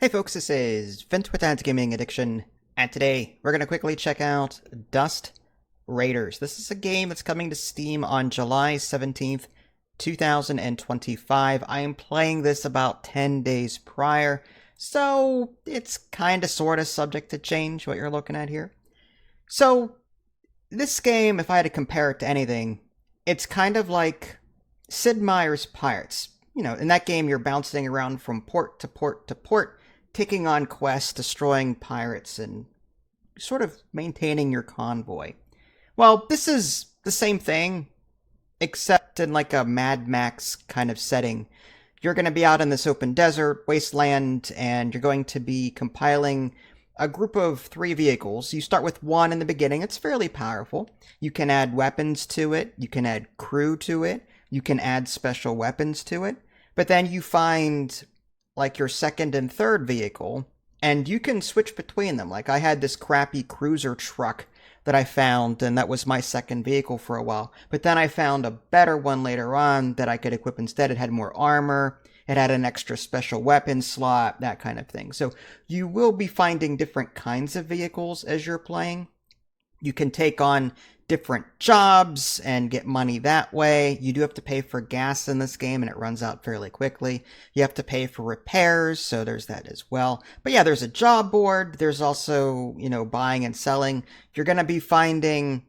Hey folks, this is Vince with Ads Gaming Addiction, and today we're going to quickly check out Dust Raiders. This is a game that's coming to Steam on July 17th, 2025. I am playing this about 10 days prior, so it's kind of sort of subject to change what you're looking at here. So, this game, if I had to compare it to anything, it's kind of like Sid Meier's Pirates. You know, in that game you're bouncing around from port to port to port, taking on quests, destroying pirates, and sort of maintaining your convoy. Well, this is the same thing, except in like a Mad Max kind of setting. You're going to be out in this open desert, wasteland, and you're going to be compiling a group of 3 vehicles. You start with one in the beginning. It's fairly powerful. You can add weapons to it. You can add crew to it. You can add special weapons to it. But then you find like your second and third vehicle, and you can switch between them. Like I had this crappy cruiser truck that I found, and that was my second vehicle for a while. But then I found a better one later on that I could equip instead. It had more armor, it had an extra special weapon slot, that kind of thing. So you will be finding different kinds of vehicles as you're playing. You can take on different jobs and get money that way. You do have to pay for gas in this game, and it runs out fairly quickly. You have to pay for repairs, so there's that as well. But yeah, there's a job board. There's also, buying and selling. You're going to be finding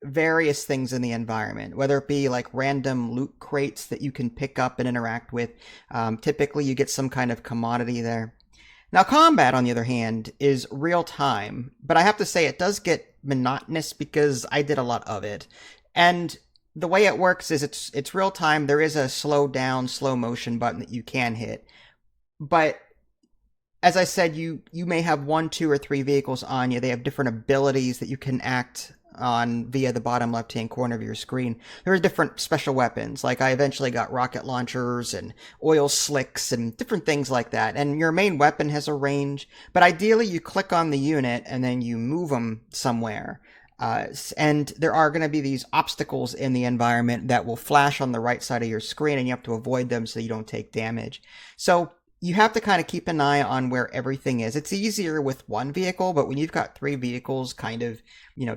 various things in the environment, whether it be like random loot crates that you can pick up and interact with. Typically, you get some kind of commodity there. Now, combat, on the other hand, is real time, but I have to say it does get monotonous because I did a lot of it. And the way it works is it's real time. There is a slow down, slow motion button that you can hit. But as I said, you may have 1, 2, or 3 vehicles on you. They have different abilities that you can act on via the bottom left-hand corner of your screen. There are different special weapons. Like I eventually got rocket launchers and oil slicks and different things like that. And your main weapon has a range, but ideally you click on the unit and then you move them somewhere. And there are going to be these obstacles in the environment that will flash on the right side of your screen, and you have to avoid them so you don't take damage. So you have to kind of keep an eye on where everything is. It's easier with one vehicle, but when you've got 3 vehicles kind of,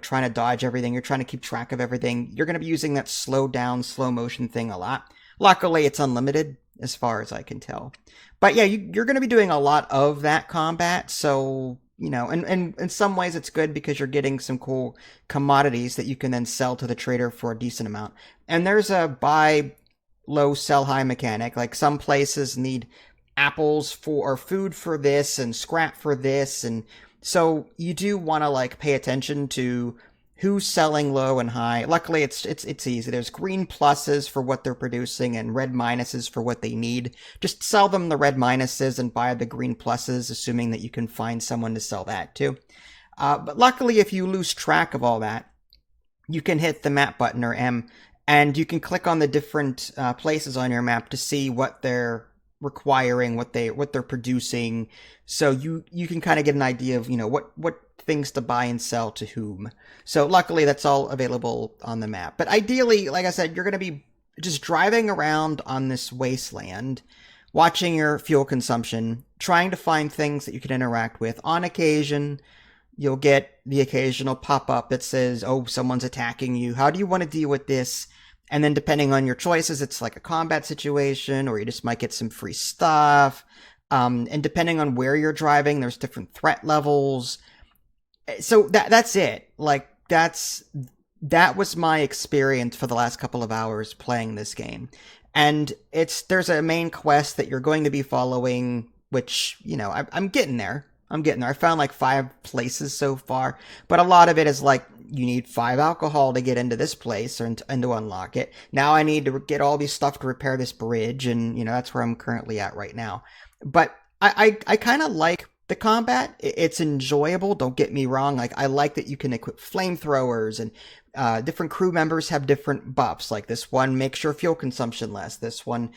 trying to dodge everything, you're trying to keep track of everything, you're going to be using that slow down, slow motion thing a lot. Luckily, it's unlimited as far as I can tell. But yeah, you're going to be doing a lot of that combat, so, and in some ways it's good because you're getting some cool commodities that you can then sell to the trader for a decent amount. And there's a buy low, sell high mechanic. Like some places need apples for food for this and scrap for this, and so you do want to like pay attention to who's selling low and high. Luckily it's easy. There's green pluses for what they're producing and red minuses for what they need. Just sell them the red minuses and buy the green pluses, assuming that you can find someone to sell that to. But luckily, if you lose track of all that, you can hit the map button, or M, and you can click on the different places on your map to see what they're requiring, what they're producing, so you can kind of get an idea of what things to buy and sell to whom. So luckily that's all available on the map. But ideally, like I said, you're going to be just driving around on this wasteland, watching your fuel consumption, trying to find things that you can interact with. On occasion, you'll get the occasional pop-up that says, oh, someone's attacking you. How do you want to deal with this? And then depending on your choices, it's like a combat situation, or you just might get some free stuff. And depending on where you're driving, there's different threat levels. So that's it. Like that was my experience for the last couple of hours playing this game. And there's a main quest that you're going to be following, which, I'm getting there. I found like 5 places so far, but a lot of it is like, you need 5 alcohol to get into this place and to unlock it. Now I need to get all these stuff to repair this bridge, and that's where I'm currently at right now. But I kind of like the combat. It's enjoyable, don't get me wrong. Like I like that you can equip flamethrowers, and different crew members have different buffs. Like this one makes your fuel consumption less. This one,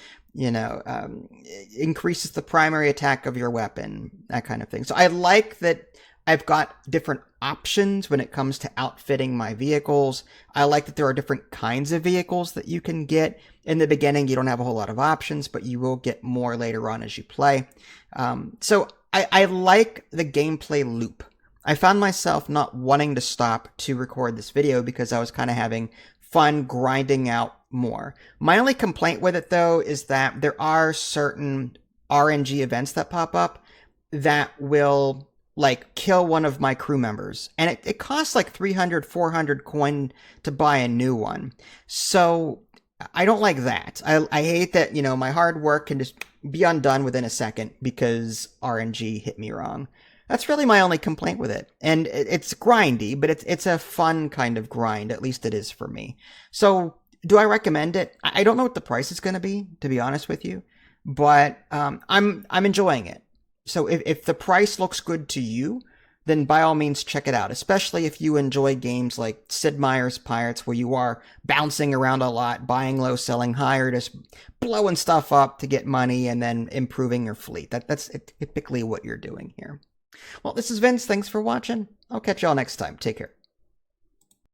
increases the primary attack of your weapon, that kind of thing. So I like that I've got different options when it comes to outfitting my vehicles. I like that there are different kinds of vehicles that you can get. In the beginning, you don't have a whole lot of options, but you will get more later on as you play. So I like the gameplay loop. I found myself not wanting to stop to record this video because I was kind of having fun grinding out more. My only complaint with it, though, is that there are certain RNG events that pop up that will, like, kill one of my crew members. And it costs like 300, 400 coin to buy a new one. So I don't like that. I hate that, you know, my hard work can just be undone within a second because RNG hit me wrong. That's really my only complaint with it. And it's grindy, but it's a fun kind of grind. At least it is for me. So do I recommend it? I don't know what the price is going to be honest with you. But I'm enjoying it. So if the price looks good to you, then by all means check it out, especially if you enjoy games like Sid Meier's Pirates, where you are bouncing around a lot, buying low, selling high, or just blowing stuff up to get money and then improving your fleet. That's typically what you're doing here. Well, this is Vince. Thanks for watching. I'll catch y'all next time. Take care.